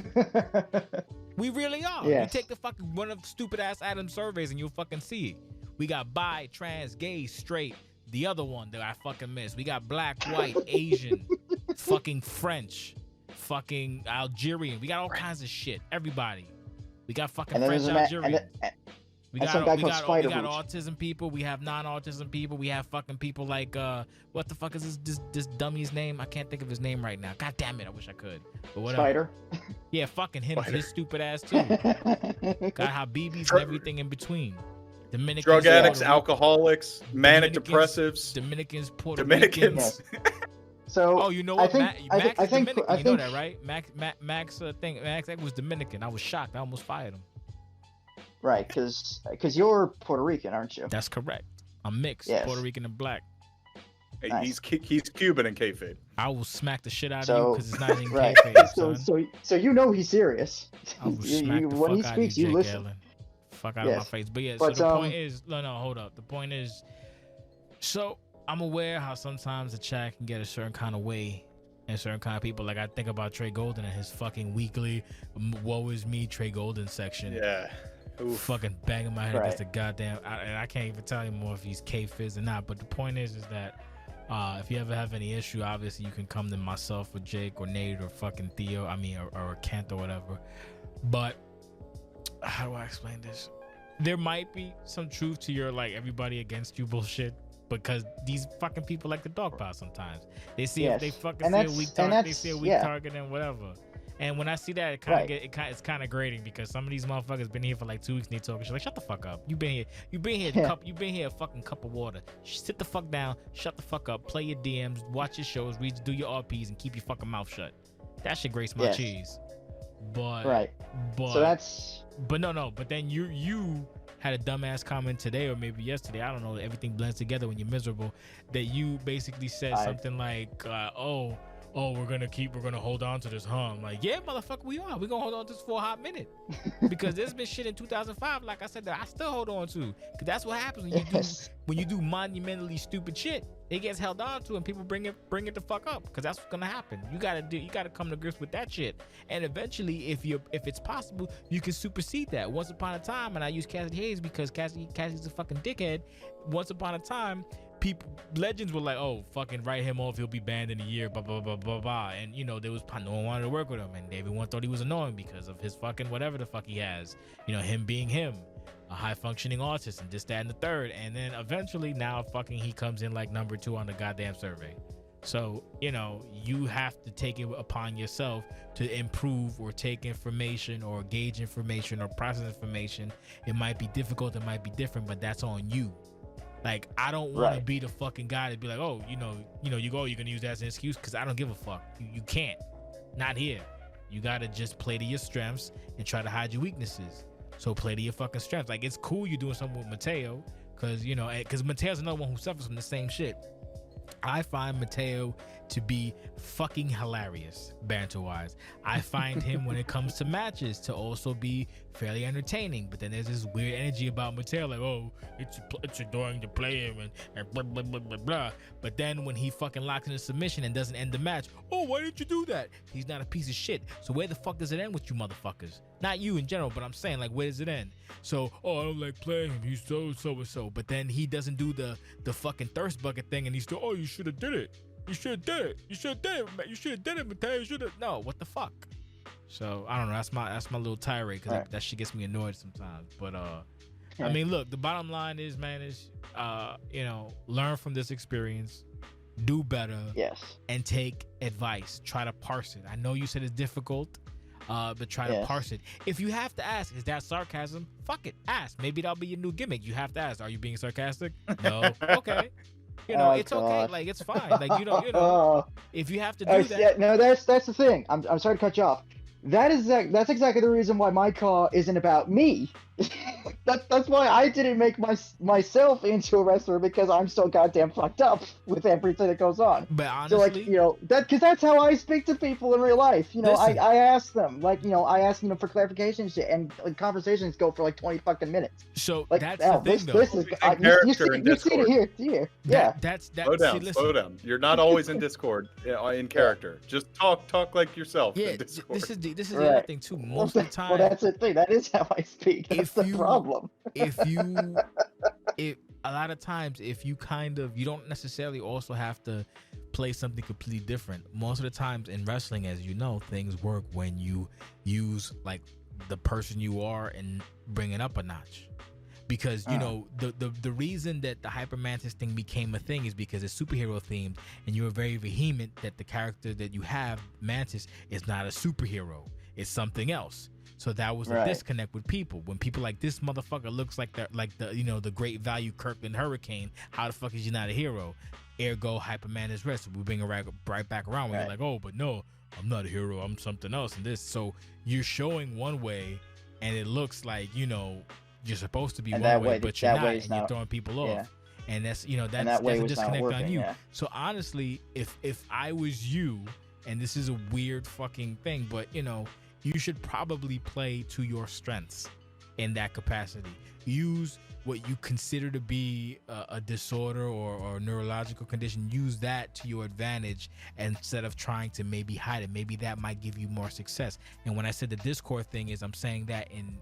We really are. Yes. You take the fucking one of the stupid ass Adam surveys and you'll fucking see it. We got bi, trans, gay, straight. The other one that I fucking missed. We got black, white, Asian, fucking French, fucking Algerian. We got all kinds of shit. Everybody. We got fucking French, Algerian. We got autism people. We have non-autism people. We have fucking people like what the fuck is this dummy's name? I can't think of his name right now. God damn it, I wish I could. But whatever. Spider. Yeah, fucking him. His stupid ass too. Got Habibis and everything in between. Dominicans, drug addicts, alcoholics, manic depressives, Dominicans, Puerto Ricans. So you know what? I think Dominican. You know that, right? Max was Dominican. I was shocked. I almost fired him. Right, because you're Puerto Rican, aren't you? That's correct. I'm mixed, Puerto Rican and black. Hey, nice. He's Cuban in kayfabe. I will smack the shit out of you because it's not even kayfabe. So you know he's serious. I will smack the when fuck he out speaks, of you, you listen. Ellen. Fuck out of my face. But yeah, so the point is, no, hold up. The point is, so I'm aware how sometimes the chat can get a certain kind of way and certain kind of people. Like I think about Trey Golden and his fucking weekly "Woe is me" Trey Golden section. Yeah. Oof. Fucking banging my head against the goddamn. And I can't even tell anymore if he's K-Fizz or not. But the point is that if you ever have any issue, obviously you can come to myself or Jake or Nate or fucking Theo. I mean, or Kent or whatever. But how do I explain this? There might be some truth to your like everybody against you bullshit, because these fucking people like to dogpile sometimes. They see if they fucking see a weak target, they see a weak target and whatever. And when I see that, it's kind of grating, because some of these motherfuckers been here for like 2 weeks and they talking shit. Like, shut the fuck up. You been here a fucking cup of water. Sit the fuck down. Shut the fuck up. Play your DMs. Watch your shows. Do your RPs and keep your fucking mouth shut. That shit grates my Yes. cheese. But Right. but So that's but no. But then you had a dumbass comment today or maybe yesterday. I don't know. Everything blends together when you're miserable. That you basically said something like, "Oh, we're gonna hold on to this, huh?" I'm like, yeah, motherfucker, we are. We're gonna hold on to this for a hot minute because there's been shit in 2005, like I said, that I still hold on to. Because that's what happens when you do monumentally stupid shit. It gets held on to, and people bring it the fuck up. Because that's what's gonna happen. You gotta come to grips with that shit. And eventually, if it's possible, you can supersede that. Once upon a time, and I use Cassidy Hayes because Cassidy's a fucking dickhead. Once upon a time, legends were like, oh, fucking write him off, he'll be banned in a year, blah blah blah blah blah. And there was no one wanted to work with him, and everyone thought he was annoying because of his fucking whatever the fuck he has, him being him, a high functioning artist, and this, that, and the third. And then eventually now fucking he comes in like number 2 on the goddamn survey. So you have to take it upon yourself to improve or take information or gauge information or process information. It might be difficult, it might be different, but that's on you. Like, I don't want to be the fucking guy to be like, oh, you're gonna use that as an excuse, because I don't give a fuck. You can't. Not here. You gotta just play to your strengths and try to hide your weaknesses. So play to your fucking strengths. Like, it's cool you're doing something with Mateo, because Mateo's another one who suffers from the same shit. I find Mateo to be fucking hilarious, banter-wise. I find him, when it comes to matches, to also be fairly entertaining. But then there's this weird energy about Mateo, like, oh, it's annoying to play him and blah, blah, blah, blah, blah. But then when he fucking locks in a submission and doesn't end the match, oh, why didn't you do that? He's not a piece of shit. So where the fuck does it end with you motherfuckers? Not you in general, but I'm saying, like, where does it end? So, oh, I don't like playing him. He's so. But then he doesn't do the fucking thirst bucket thing, and he's still, oh, you should have did it. You should have did it. You should have did it, man. You should have did it, Mateo. You should have. No, what the fuck? So I don't know. That's my little tirade, because that shit gets me annoyed sometimes. But I mean, look, the bottom line is, man, learn from this experience, do better, and take advice. Try to parse it. I know you said it's difficult, but try to parse it. If you have to ask, is that sarcasm? Fuck it, ask. Maybe that'll be your new gimmick. You have to ask, are you being sarcastic? No. Okay. It's okay. Like, it's fine. Like, if you have to do that. Yeah, no, that's the thing. I'm sorry to cut you off. That's exactly the reason why my call isn't about me. That's why I didn't make myself into a wrestler, because I'm so goddamn fucked up with everything that goes on. But honestly, so because that's how I speak to people in real life. I ask them, I ask them for clarification shit, and conversations go for like 20 fucking minutes. So that's the thing, though. This is you see it here. Yeah. That's slow down. You're not always in Discord in character. Just talk like yourself. Yeah, in Discord. this is the other thing too. Most of the time, well, that's the thing. That is how I speak. That's the problem. if a lot of times, if you you don't necessarily also have to play something completely different. Most of the times in wrestling, as you know, things work when you use like the person you are and bring it up a notch. Because the reason that the Hyper Mantis thing became a thing is because it's superhero themed, and you were very vehement that the character that you have, Mantis, is not a superhero. It's something else. So that was a disconnect with people. When people like, this motherfucker looks like the great value Kirkland Hurricane. How the fuck is he not a hero? Ergo, Hyperman is rest. We bring it right back around when you're like, oh, but no, I'm not a hero. I'm something else. And this, so you're showing one way, and it looks like you're supposed to be one way, but you're not, and you're throwing people off. And that's that's a disconnect on you. Yeah. So honestly, if I was you, and this is a weird fucking thing, but you should probably play to your strengths in that capacity. Use what you consider to be a disorder or neurological condition. Use that to your advantage instead of trying to maybe hide it. Maybe that might give you more success. And when I said the Discord thing, is I'm saying that in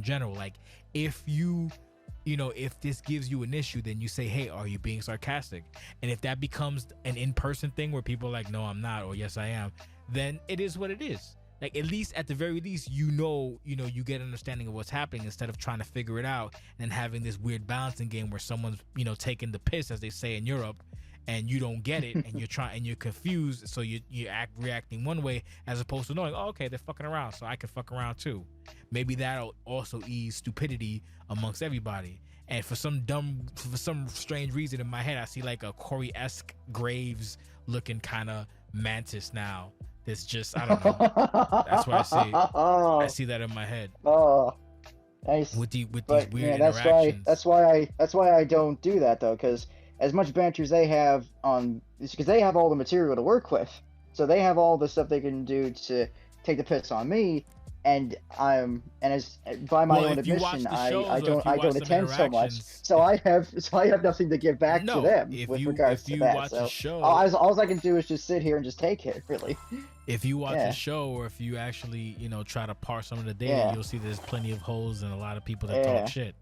general. Like, if if this gives you an issue, then you say, hey, are you being sarcastic? And if that becomes an in-person thing where people are like, no, I'm not, or yes, I am, then it is what it is. Like, at least, at the very least, you get an understanding of what's happening instead of trying to figure it out and having this weird balancing game where someone's, taking the piss, as they say in Europe, and you don't get it, and you're confused, so you're reacting one way as opposed to knowing, oh, okay, they're fucking around, so I can fuck around too. Maybe that'll also ease stupidity amongst everybody. And for some strange reason in my head, I see like a Corey-esque Graves looking kind of Mantis now. It's just I don't know. That's what I see. I see that in my head Oh, nice. with these But weird yeah, interactions. that's why I don't do that though, because as much banter as they have on, because they have all the material to work with, so they have all the stuff they can do to take the piss on me, and as by my Well, own if you watch admission, the shows or if you I watch don't some attend so much, interactions, so I have nothing to give back to no, them if with you regards to that. watch a So show, all I can do is just sit here and just take it, really. if you watch Yeah. a show, or if you actually try to parse some of the data, Yeah. you'll see there's plenty of holes and a lot of people that Yeah. talk shit.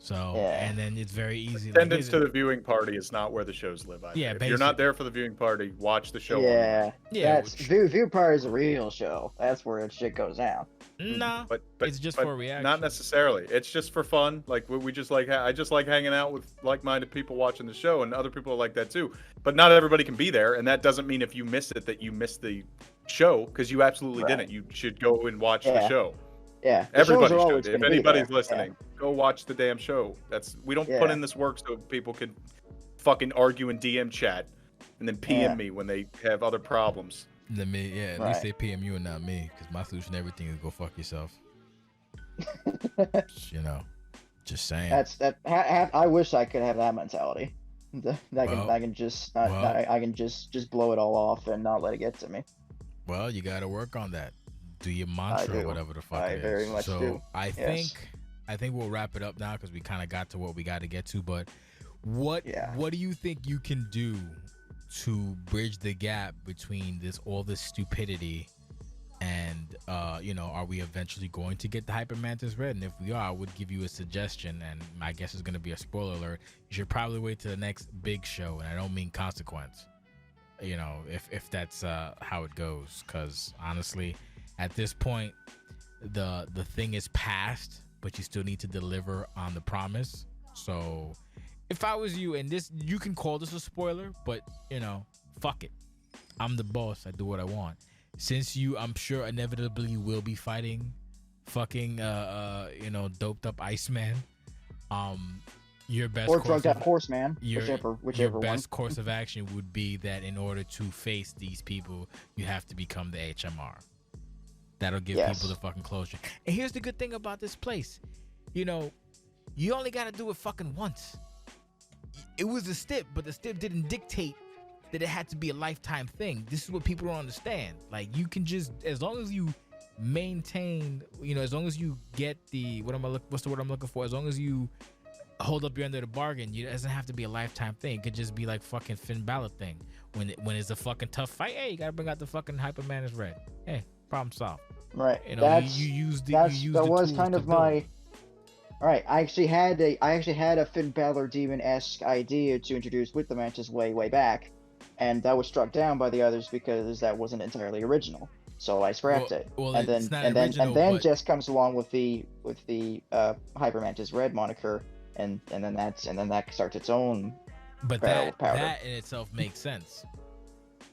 So Yeah. and then it's very easy. Attendance to the viewing party is not where the shows live. Either. Yeah, if you're not there for the viewing party, watch the show. Online. Yeah, That's View Party is a real show. That's where shit goes down. Nah, but it's just for a reaction. Not necessarily. It's just for fun. Like we just like I just like hanging out with like-minded people watching the show, and other people are like that too. But not everybody can be there, and that doesn't mean if you miss it that you missed the show, because you absolutely didn't. You should go and watch the show. Yeah, everybody should. If anybody's listening, go watch the damn show. We don't put in this work so people can fucking argue in DM chat and then PM me when they have other problems. At least they PM you and not me, because my solution to everything is go fuck yourself. Just saying. I wish I could have that mentality. I can just blow it all off and not let it get to me. Well, you got to work on that. Do your mantra or whatever the fuck it is. Very much do. I think we'll wrap it up now, because we kind of got to what we got to get to. But what do you think you can do to bridge the gap between all this stupidity and are we eventually going to get the Hyper Mantis Red? And if we are, I would give you a suggestion, and my guess is going to be a spoiler alert. You should probably wait to the next big show, and I don't mean Consequence. If that's how it goes, because honestly, at this point, the thing is past, but you still need to deliver on the promise. So if I was you, and this, you can call this a spoiler, but fuck it. I'm the boss. I do what I want. Since you, I'm sure, inevitably will be fighting fucking doped up Iceman. Your best or drugged up Horseman, whichever your one. best course of action would be that in order to face these people, you have to become the HMR. That'll give people the fucking closure. And here's the good thing about this place. You only got to do it fucking once. It was a stip, but the stip didn't dictate that it had to be a lifetime thing. This is what people don't understand. Like, you can just, as long as you maintain, as long as you get what's the word I'm looking for? As long as you hold up your end of the bargain, it doesn't have to be a lifetime thing. It could just be like fucking Finn Balor thing. When it's a fucking tough fight, hey, you gotta bring out the fucking Hyper Mantis Red. Hey, problem solved. Right. That was kind of my. All right, I actually had a Finn Balor demon-esque idea to introduce with the Mantis way back, and that was struck down by the others because that wasn't entirely original. So I scrapped it. Well, and then Jess comes along with the Hyper Mantis Red moniker, and then that starts its own. But that in itself makes sense.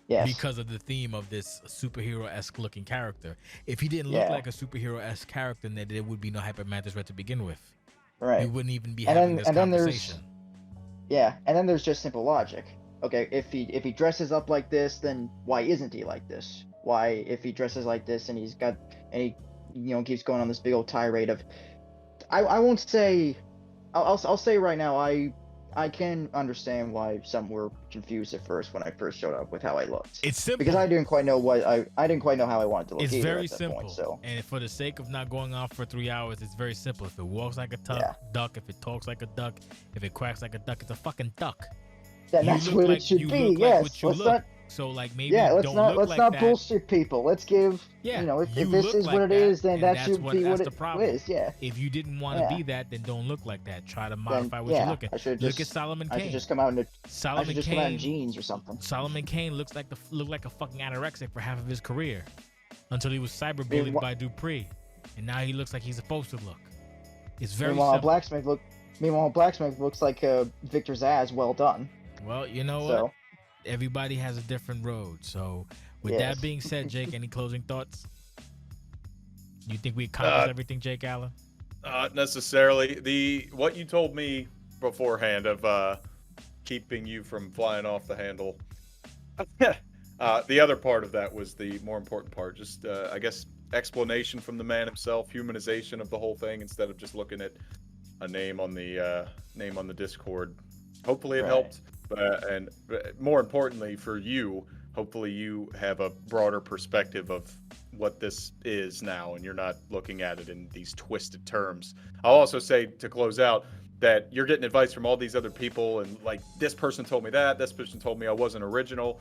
Yes. Because of the theme of this superhero-esque looking character. If he didn't look like a superhero-esque character, then there would be no Hyper Mantis Red to begin with. Right. We wouldn't even be having this conversation. And then there's just simple logic. Okay, if he dresses up like this, then why isn't he like this? Why, if he dresses like this and he keeps going on this big old tirade of, I won't say, I'll say right now, I can understand why some were confused at first when I first showed up with how I looked. It's simple because I didn't quite know how I wanted to look. It's very at that simple. Point, so. And for the sake of not going on for 3 hours, it's very simple. If it walks like a duck, if it talks like a duck, if it quacks like a duck, it's a fucking duck. That's what it should be. Yes. So like maybe let's not bullshit people. Let's give if this is what it is, then that should be what it is. Yeah. If you didn't want to be that, then don't look like that. Try to modify what you're looking. Look at Solomon Kane. I should just come out in jeans or something. Solomon Kane looked like a fucking anorexic for half of his career, until he was cyberbullied by Dupree, and now he looks like he's supposed to look. It's very simple. Meanwhile, Blacksmith looks like Victor Zsasz. Well done. Well, you know what? Everybody has a different road. So, with that being said, Jake, any closing thoughts? You think we accomplished everything, Jake Allen? Not necessarily. What you told me beforehand of keeping you from flying off the handle. The other part of that was the more important part. Just, I guess, explanation from the man himself, humanization of the whole thing instead of just looking at a name on the Discord. Hopefully it Right. helped, and more importantly for you, hopefully you have a broader perspective of what this is now, and you're not looking at it in these twisted terms. I'll also say to close out that you're getting advice from all these other people, and like this person told me that, this person told me I wasn't original.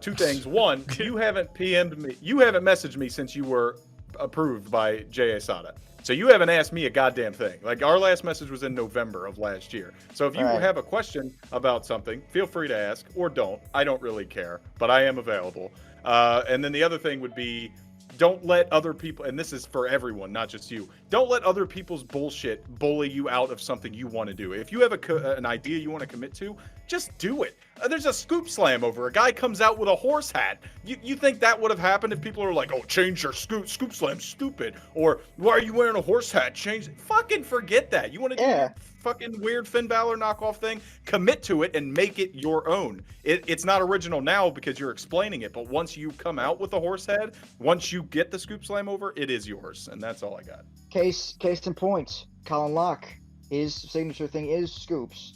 Two things. One, you haven't PM'd me, you haven't messaged me since you were approved by J. Asada. So you haven't asked me a goddamn thing. Like, our last message was in November of last year. So if you Right. have a question about something, feel free to ask, or don't. I don't really care, but I am available. And then the other thing would be, don't let other people, and this is for everyone, not just you, don't let other people's bullshit bully you out of something you want to do. If you have an idea you want to commit to, just do it. There's a scoop slam over. A guy comes out with a horse hat. You think that would have happened if people are like, oh, change your scoop slam, stupid. Or, why are you wearing a horse hat? Change it. Fucking forget that. You want to do your fucking weird Finn Balor knockoff thing? Commit to it and make it your own. It's not original now because you're explaining it, but once you come out with a horse head, once you get the scoop slam over, it is yours. And that's all I got. Case in point, Colin Locke, his signature thing is scoops.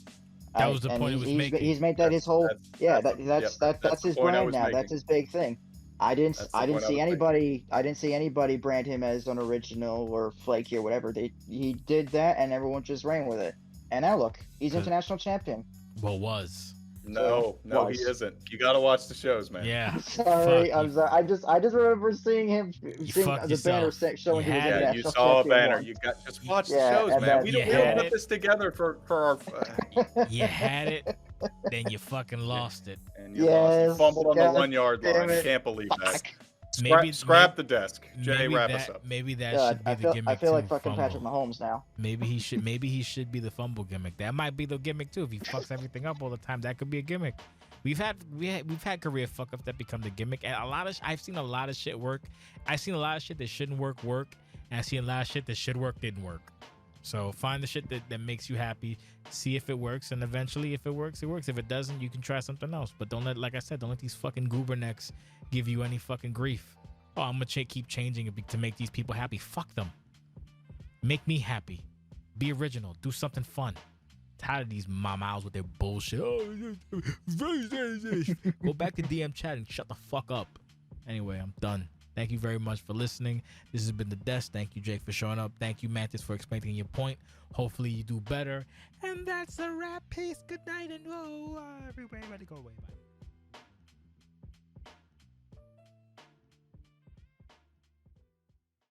That was the And point he was making. He's made that his whole that's his the point I brand was now. making. That's his big thing. I didn't That's the point I was see anybody brand him as unoriginal or flaky or whatever. He did that and everyone just ran with it. And now look, he's international champion. Well, was. No, Was. he isn't. You got to watch the shows, man. Yeah. Sorry, Fuck, I'm sorry. I just remember seeing him, seeing fucked the banner yourself. showing You he was had it. Yeah, international you saw a champion banner. once. You got just watch Yeah, the shows, and man. then- We You don't had put it. this together for our. You had it, then you fucking lost it. And you lost. You Yes, fumbled on the God 1 yard damn line. it. Can't believe that. Maybe- Scrap the desk. Jay, Maybe wrap that, us up. Maybe that God, should be I the feel gimmick like too, fucking fumble. Patrick Mahomes now. Maybe he should be the fumble gimmick. That might be the gimmick too. If he fucks everything up all the time, that could be a gimmick. We've had career fuck ups that become the gimmick, and I've seen a lot of shit work. I've seen a lot of shit that shouldn't work, and I've seen a lot of shit that should work didn't work. So find the shit that makes you happy, see if it works, and eventually if it works, it works. If it doesn't, you can try something else. But don't let these fucking goober necks give you any fucking grief. Oh, I'm gonna keep changing it to make these people happy. Fuck them. Make me happy. Be original. Do something fun. Tired of these mouths with their bullshit. Go back to DM chat and shut the fuck up. Anyway, I'm done. Thank you very much for listening. This has been The Desk. Thank you, Jake, for showing up. Thank you, Mantis, for explaining your point. Hopefully you do better. And that's a wrap. Peace. Good night. And everybody go away. Bye.